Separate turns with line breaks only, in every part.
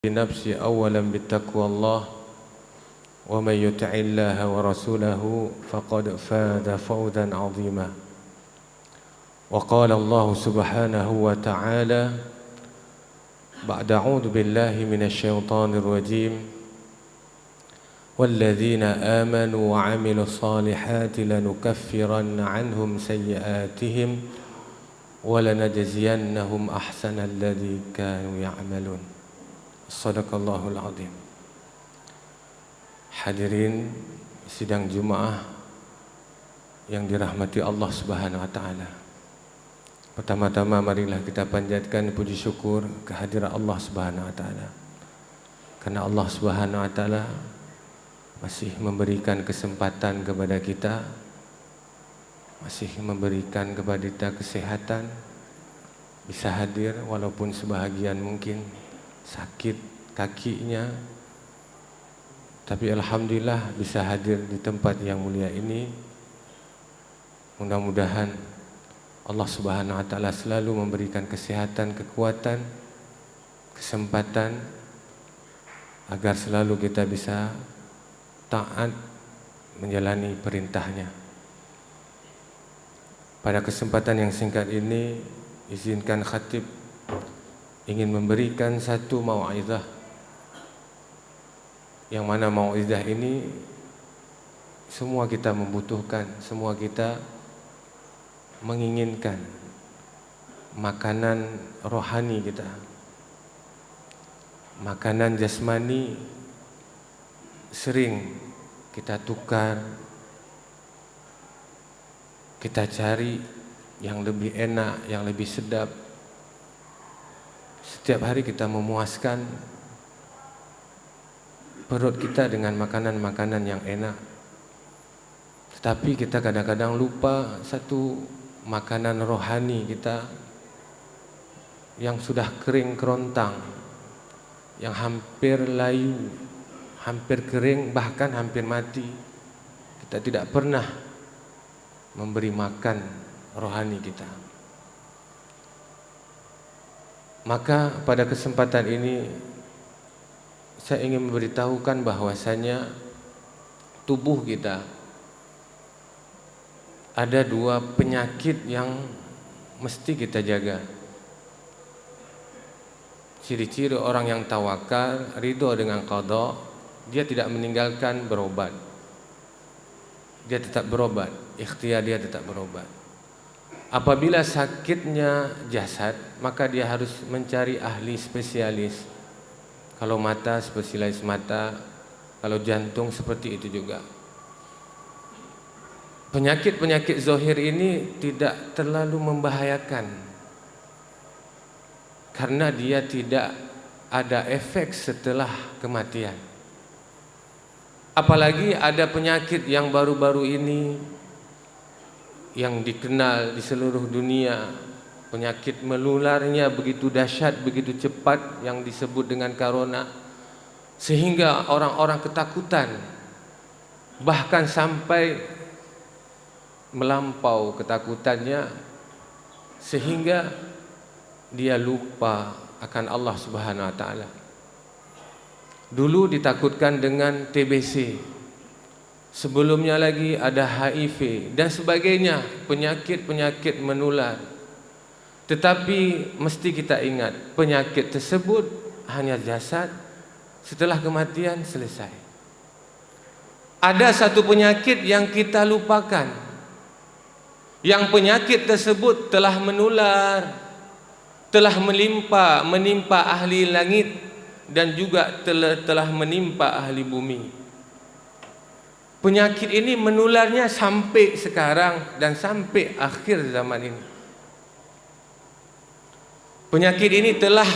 نفسي أولا بتقوى الله ومن يطع الله ورسوله فقد فاز فوزا عظيما. وقال الله سبحانه وتعالى بعد أعوذ بالله من الشيطان الرجيم والذين آمنوا وعملوا الصالحات لنكفرن عنهم سيئاتهم ولنجزينهم أحسن الذي كانوا يعملون. Sadaqallahul azim. Hadirin sidang Jumaah yang dirahmati Allah Subhanahu wa taala. Pertama-tama marilah kita panjatkan puji syukur kehadirat Allah Subhanahu wa taala. Karena Allah Subhanahu wa taala masih memberikan kesempatan kepada kita, masih memberikan kepada kita kesehatan, bisa hadir walaupun sebahagian mungkin sakit kakinya, tapi alhamdulillah bisa hadir di tempat yang mulia ini. Mudah-mudahan Allah Subhanahu wa taala selalu memberikan kesehatan, kekuatan, kesempatan agar selalu kita bisa taat menjalani perintahnya. Pada kesempatan yang singkat ini, izinkan khatib ingin memberikan satu mau'izah, yang mana mau'izah ini semua kita membutuhkan, semua kita menginginkan makanan rohani kita. Makanan jasmani sering kita tukar, kita cari yang lebih enak, yang lebih sedap. Setiap hari kita memuaskan perut kita dengan makanan-makanan yang enak. Tetapi kita kadang-kadang lupa satu makanan rohani kita yang sudah kering kerontang, yang hampir layu, hampir kering, bahkan hampir mati. Kita tidak pernah memberi makan rohani kita. Maka pada kesempatan ini saya ingin memberitahukan bahwasanya tubuh kita ada dua penyakit yang mesti kita jaga. Ciri-ciri orang yang tawakal, ridho dengan qada, dia tidak meninggalkan berobat. Dia tetap berobat, ikhtiar dia tetap berobat. Apabila sakitnya jasad, maka dia harus mencari ahli spesialis. Kalau mata, spesialis mata. Kalau jantung, seperti itu juga. Penyakit-penyakit zahir ini tidak terlalu membahayakan, karena dia tidak ada efek setelah kematian. Apalagi ada penyakit yang baru-baru ini yang dikenal di seluruh dunia, penyakit menularnya begitu dahsyat, begitu cepat, yang disebut dengan corona, sehingga orang-orang ketakutan, bahkan sampai melampau ketakutannya sehingga dia lupa akan Allah Subhanahu wa taala. Dulu ditakutkan dengan TBC, sebelumnya lagi ada HIV dan sebagainya, penyakit-penyakit menular. Tetapi mesti kita ingat, penyakit tersebut hanya jasad, setelah kematian selesai. Ada satu penyakit yang kita lupakan, yang penyakit tersebut telah menular, telah menimpa ahli langit dan juga telah menimpa ahli bumi. Penyakit ini menularnya sampai sekarang dan sampai akhir zaman ini. Penyakit ini telah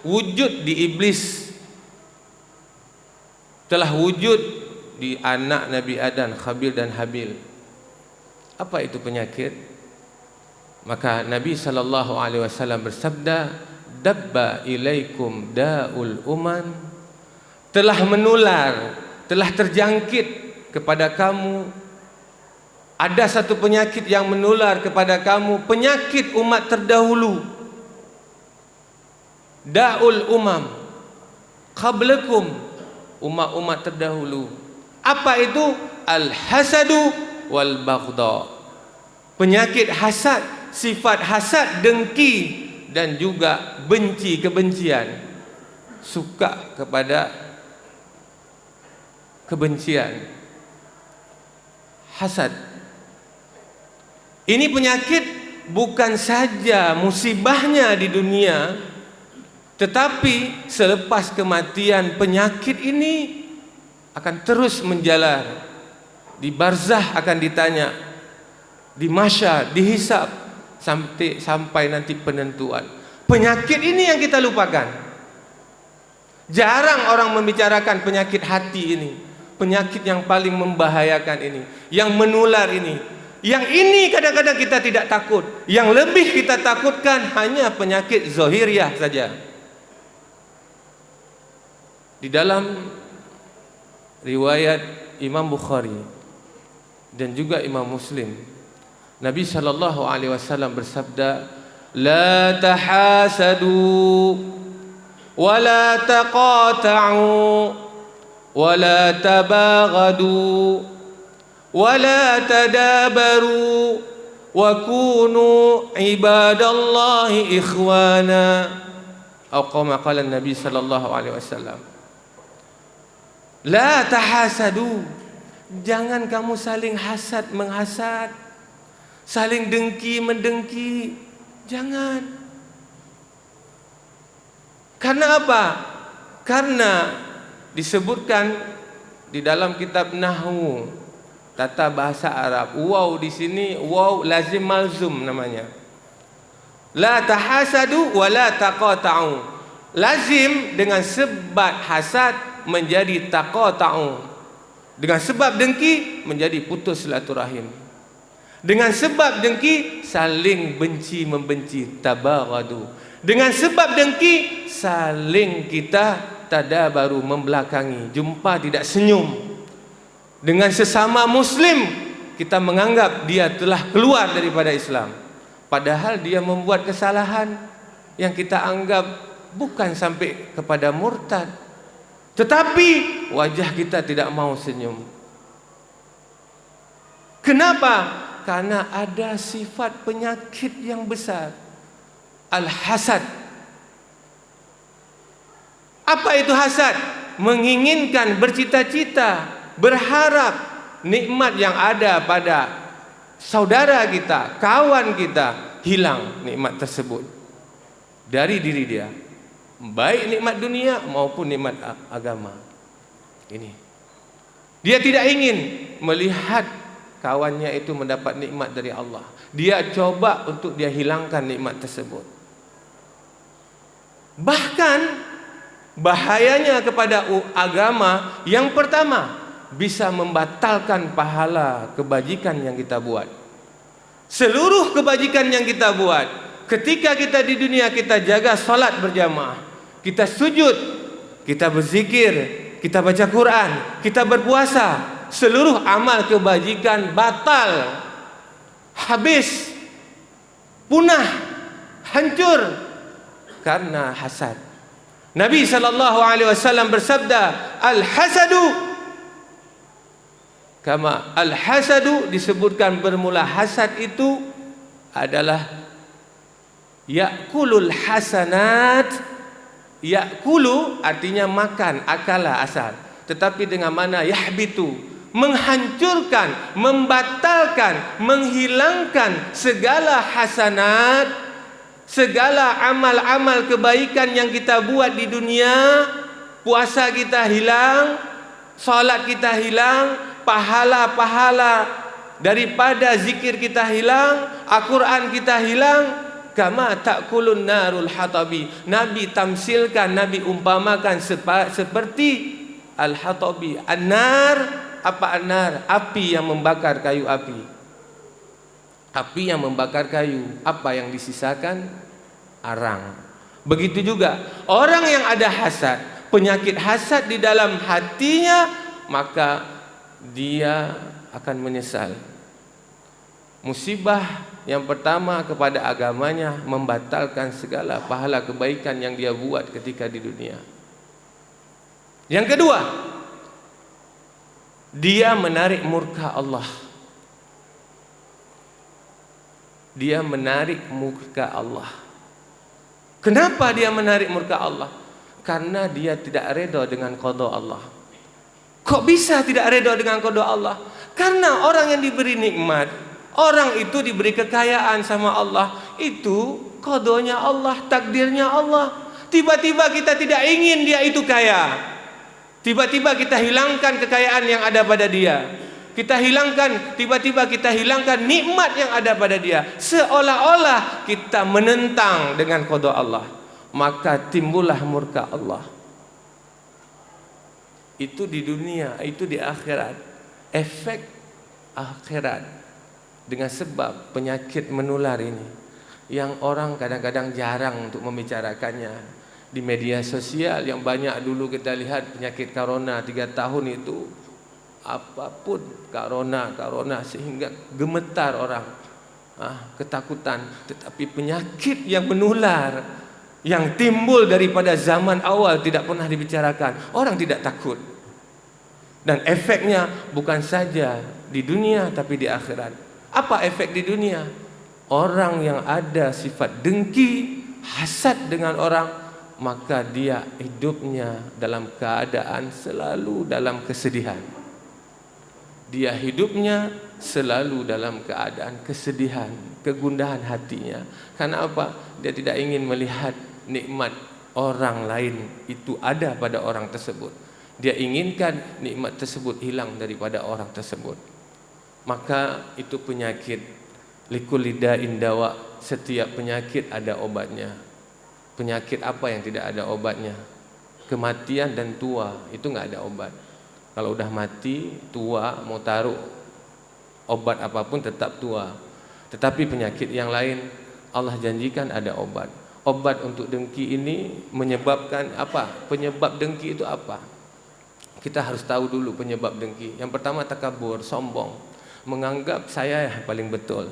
wujud di iblis, telah wujud di anak Nabi Adam, Khabil dan Habil. Apa itu penyakit? Maka Nabi SAW bersabda, "Dabba ilaikum da'ul uman." Telah menular, telah terjangkit kepada kamu, ada satu penyakit yang menular kepada kamu, penyakit umat terdahulu, da'ul umam, qablakum, umat-umat terdahulu. Apa itu? Al-hasadu wal baghdha. Penyakit hasad, sifat hasad, dengki dan juga benci, kebencian. Suka kepada kebencian. Hasad. Ini penyakit bukan saja musibahnya di dunia, tetapi selepas kematian penyakit ini akan terus menjalar. Di barzah akan ditanya, di mahsyar, dihisab, sampai nanti penentuan. Penyakit ini yang kita lupakan. Jarang orang membicarakan penyakit hati ini, penyakit yang paling membahayakan ini, yang menular ini. Yang ini kadang-kadang kita tidak takut. Yang lebih kita takutkan hanya penyakit zahiriyah saja. Di dalam riwayat Imam Bukhari dan juga Imam Muslim, Nabi SAW bersabda, "La tahasadu wa la taqata'u wa la tabaghadu wa la tadabaru wa kunu ibadallahi ikhwana." Atau kama qala Nabi SAW. La tahasadu, jangan kamu saling hasad menghasad, saling dengki mendengki, jangan. Karena apa? Karena disebutkan di dalam kitab Nahwu, tata bahasa Arab, waw di sini waw lazim malzum namanya. La tahasadu wa la taqata'u. Lazim dengan sebab hasad menjadi taqata'u. Dengan sebab dengki menjadi putus silaturahim. Dengan sebab dengki saling benci membenci, tabaghadu. Dengan sebab dengki saling kita tadabaru, membelakangi, jumpa tidak senyum. Dengan sesama muslim kita menganggap dia telah keluar daripada Islam, padahal dia membuat kesalahan yang kita anggap bukan sampai kepada murtad, tetapi wajah kita tidak mau senyum. Kenapa? Karena ada sifat penyakit yang besar, al-hasad. Apa itu hasad? Menginginkan, bercita-cita, berharap nikmat yang ada pada saudara kita, kawan kita, hilang nikmat tersebut dari diri dia, baik nikmat dunia maupun nikmat agama. Ini dia tidak ingin melihat kawannya itu mendapat nikmat dari Allah. Dia coba untuk dia hilangkan nikmat tersebut. Bahkan bahayanya kepada agama, yang pertama bisa membatalkan pahala kebajikan yang kita buat. Seluruh kebajikan yang kita buat, ketika kita di dunia kita jaga salat berjamaah, kita sujud, kita berzikir, kita baca Quran, kita berpuasa, seluruh amal kebajikan batal, habis, punah, hancur karena hasad. Nabi SAW bersabda, al-hasadu kama, al-hasadu disebutkan bermula hasad itu adalah yakulul hasanat. Yakulu artinya makan, akala asal, tetapi dengan mana yahbitu, menghancurkan, membatalkan, menghilangkan segala hasanat, segala amal-amal kebaikan yang kita buat di dunia. Puasa kita hilang, salat kita hilang, pahala-pahala daripada zikir kita hilang, Al-Quran kita hilang. Kama ta'kulun narul hatabi, Nabi tamsilkan, Nabi umpamakan seperti al-hatabi. An-nar, apa an-nar? Api yang membakar kayu api. Api yang membakar kayu, apa yang disisakan? Arang. Begitu juga orang yang ada hasad, penyakit hasad di dalam hatinya, maka dia akan menyesal. Musibah yang pertama kepada agamanya, membatalkan segala pahala kebaikan yang dia buat ketika di dunia. Yang kedua, dia menarik murka Allah. Dia menarik murka Allah. Kenapa dia menarik murka Allah? Karena dia tidak redha dengan qada Allah. Kok bisa tidak redha dengan qada Allah? Karena orang yang diberi nikmat, orang itu diberi kekayaan sama Allah, itu qadanya Allah, takdirnya Allah. Tiba-tiba kita tidak ingin dia itu kaya. Tiba-tiba kita hilangkan kekayaan yang ada pada dia. Tiba-tiba kita hilangkan nikmat yang ada pada dia. Seolah-olah kita menentang dengan qada Allah. Maka timbullah murka Allah. Itu di dunia, itu di akhirat. Efek akhirat dengan sebab penyakit menular ini, yang orang kadang-kadang jarang untuk membicarakannya. Di media sosial yang banyak dulu kita lihat penyakit corona 3 tahun itu, apapun corona sehingga gemetar orang, ketakutan. Tetapi penyakit yang menular yang timbul daripada zaman awal tidak pernah dibicarakan. Orang tidak takut. Dan efeknya bukan saja di dunia tapi di akhirat. Apa efek di dunia? Orang yang ada sifat dengki, hasad dengan orang, maka dia hidupnya dalam keadaan selalu dalam kesedihan. Dia hidupnya selalu dalam keadaan kesedihan, kegundahan hatinya. Karena apa? Dia tidak ingin melihat nikmat orang lain itu ada pada orang tersebut. Dia inginkan nikmat tersebut hilang daripada orang tersebut. Maka itu penyakit. Likulli da'in dawa. Setiap penyakit ada obatnya. Penyakit apa yang tidak ada obatnya? Kematian dan tua, itu nggak ada obat. Kalau udah mati, tua, mau taruh obat apapun tetap tua. Tetapi penyakit yang lain Allah janjikan ada obat. Obat untuk dengki ini menyebabkan apa? Penyebab dengki itu apa? Kita harus tahu dulu penyebab dengki. Yang pertama takabur, sombong, menganggap saya yang paling betul,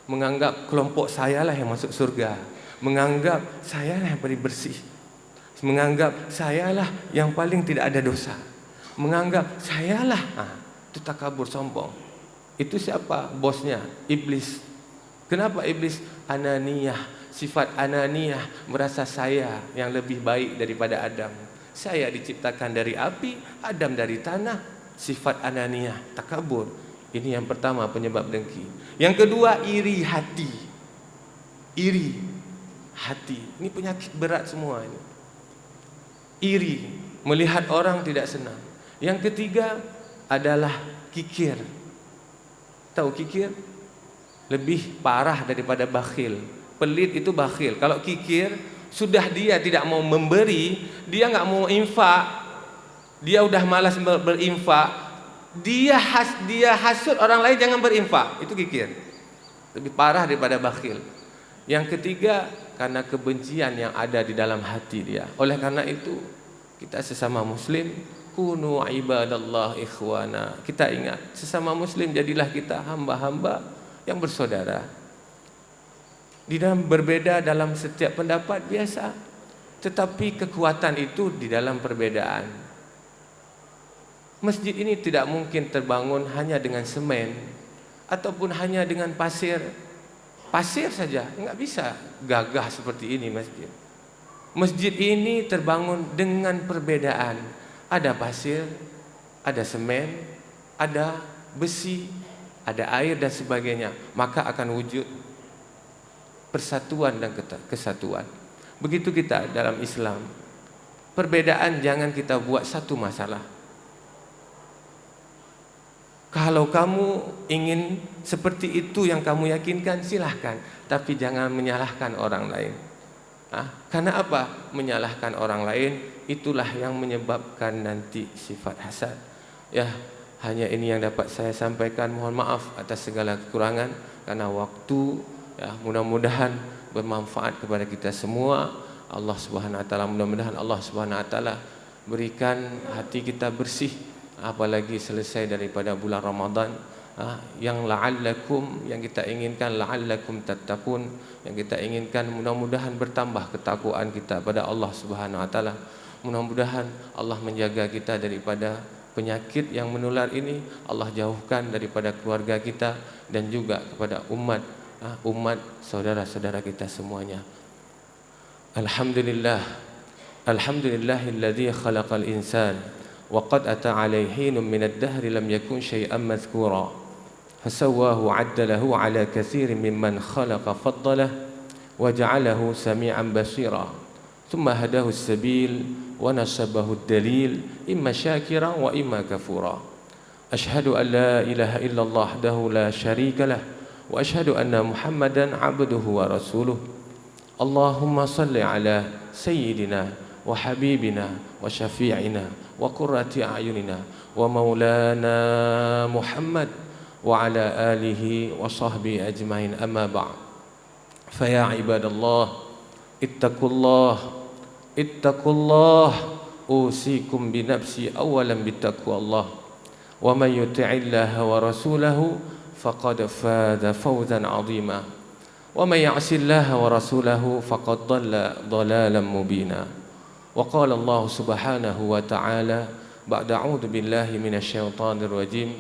menganggap kelompok saya lah yang masuk surga, menganggap saya lah yang paling bersih, menganggap saya lah yang paling tidak ada dosa, menganggap saya lah, itu takabur, sombong. Itu siapa? Bosnya, iblis. Kenapa iblis? Ananiyah, sifat ananiyah, merasa saya yang lebih baik daripada Adam. Saya diciptakan dari api, Adam dari tanah. Sifat ananiyah, takabur. Ini yang pertama penyebab dengki. Yang kedua, iri hati. Iri hati, ini penyakit berat semua ini. Iri, melihat orang tidak senang. Yang ketiga adalah kikir. Tahu kikir? Lebih parah daripada bakhil. Pelit itu bakhil. Kalau kikir, sudah dia tidak mau memberi, dia nggak mau infak, dia udah malas berinfak, dia hasut orang lain jangan berinfak. Itu kikir. Lebih parah daripada bakhil. Yang ketiga, karena kebencian yang ada di dalam hati dia. Oleh karena itu, kita sesama muslim, kunu ibadallah ikhwana. Kita ingat, sesama muslim jadilah kita hamba-hamba yang bersaudara. Di dalam berbeda dalam setiap pendapat biasa, tetapi kekuatan itu di dalam perbedaan. Masjid ini tidak mungkin terbangun hanya dengan semen ataupun hanya dengan pasir. Pasir saja, enggak bisa gagah seperti ini masjid. Masjid ini terbangun dengan perbedaan. Ada pasir, ada semen, ada besi, ada air dan sebagainya. Maka akan wujud persatuan dan kesatuan. Begitu kita dalam Islam. Perbedaan jangan kita buat satu masalah. Kalau kamu ingin seperti itu yang kamu yakinkan, silahkan. Tapi jangan menyalahkan orang lain. Karena apa? Menyalahkan orang lain, itulah yang menyebabkan nanti sifat hasad. Ya, hanya ini yang dapat saya sampaikan. Mohon maaf atas segala kekurangan. Karena waktu, ya, mudah-mudahan bermanfaat kepada kita semua. Allah Subhanahu Wa Taala, mudah-mudahan Allah Subhanahu Wa Taala berikan hati kita bersih, apalagi selesai daripada bulan Ramadan, yang la'allakum, yang kita inginkan la'allakum tattaqun, yang kita inginkan mudah-mudahan bertambah ketakwaan kita pada Allah Subhanahu Wa Taala. Mudah-mudahan Allah menjaga kita daripada penyakit yang menular ini. Allah jauhkan daripada keluarga kita dan juga kepada umat saudara-saudara kita semuanya. Alhamdulillah, alhamdulillahilladzi khalaqal insan wa qad ata alaihi hinun min ad-dahr lam yakun syai'an madhkura fasawwahu 'addalahu 'ala katsirin mimman khalaqa faddalah وجعله سميعا بصيرا ثم هداه السبيل ونصبه الدليل إما شاكرا وإما كفورا أشهد أن لا إله إلا الله وحده لا شريك له وأشهد أن محمدا عبده ورسوله اللهم صل على سيدنا وحبيبنا وشفيعنا وقرة أعيننا ومولانا محمد وعلى آله وصحبه أجمعين أما بعد فيا عباد الله اتقوا الله أوصيكم بنفسي أولا بتقوى الله ومن يطع الله ورسوله فقد فاز فوزا عظيما ومن يعص الله ورسوله فقد ضل ضلالا مبينا وقال الله سبحانه وتعالى بعد أعوذ بالله من الشيطان الرجيم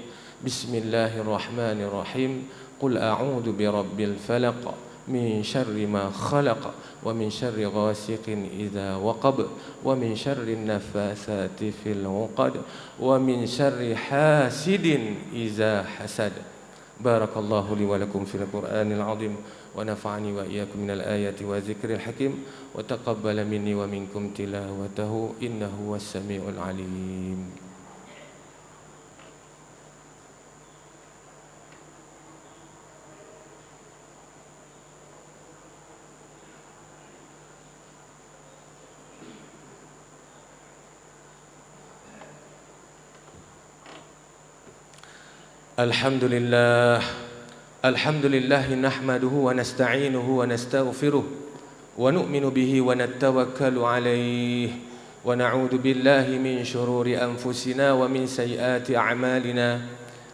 بسم الله الرحمن الرحيم قل أعوذ برب الفلق من شر ما خلق ومن شر غاسق إذا وقب ومن شر النفاثات في العقد ومن شر حاسد إذا حسد بارك الله لي ولكم في القرآن العظيم ونفعني وإياكم من الآيات وذكر الحكيم وتقبل مني ومنكم تلاوته إنه هو السميع العليم. الحمد لله نحمده ونستعينه ونستغفره ونؤمن به ونتوكل عليه ونعوذ بالله من شرور أنفسنا ومن سيئات أعمالنا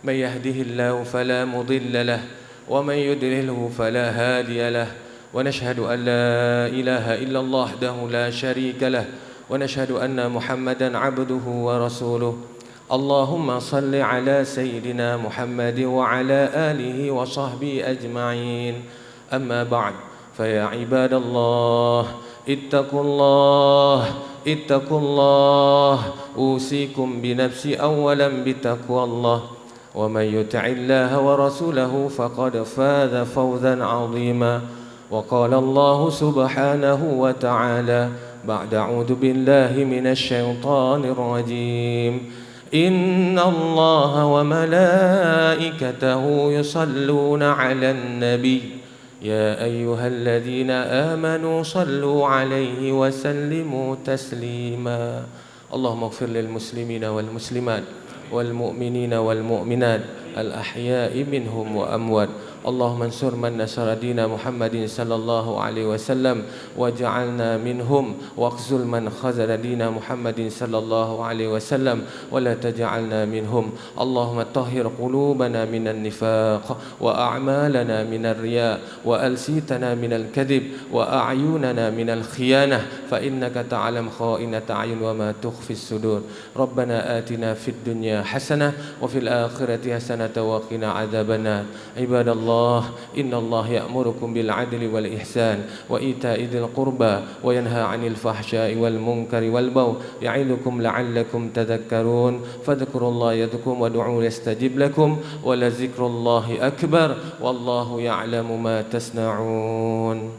من يهده الله فلا مضل له ومن يضلله فلا هادي له ونشهد أن لا إله إلا الله وحده لا شريك له ونشهد أن محمدا عبده ورسوله اللهم صل على سيدنا محمد وعلى آله وصحبه أجمعين أما بعد فيا عباد الله اتقوا الله أوصيكم بنفسي أولا بتقوى الله ومن يطع الله ورسوله فقد فاز فوزا عظيما وقال الله سبحانه وتعالى بعد أعوذ بالله من الشيطان الرجيم إن الله وملائكته يصلون على النبي يا أيها الذين آمنوا صلوا عليه وسلموا تسليما اللهم اغفر للمسلمين والمسلمات والمؤمنين والمؤمنات الأحياء منهم وأموات اللهم انصر من نصر دين محمد صلى الله عليه وسلم واجعلنا منهم واخذل من خذل دين محمد صلى الله عليه وسلم ولا تجعلنا منهم اللهم طهر قلوبنا من النفاق وأعمالنا من الرياء وألسيتنا من الكذب وأعيننا من الخيانة فإنك تعلم خائنة أعين وما تخفي الصدور ربنا آتنا في الدنيا حسنة وفي الآخرة حسنة وقنا عذاب النار عباد الله إن الله يأمركم بالعدل والإحسان وإيتاء ذي القربى وينهى عن الفحشاء والمنكر والبغي يعظكم لعلكم تذكرون فاذكروا الله يذكركم وادعوه يستجب لكم ولذكر الله أكبر والله يعلم ما تصنعون.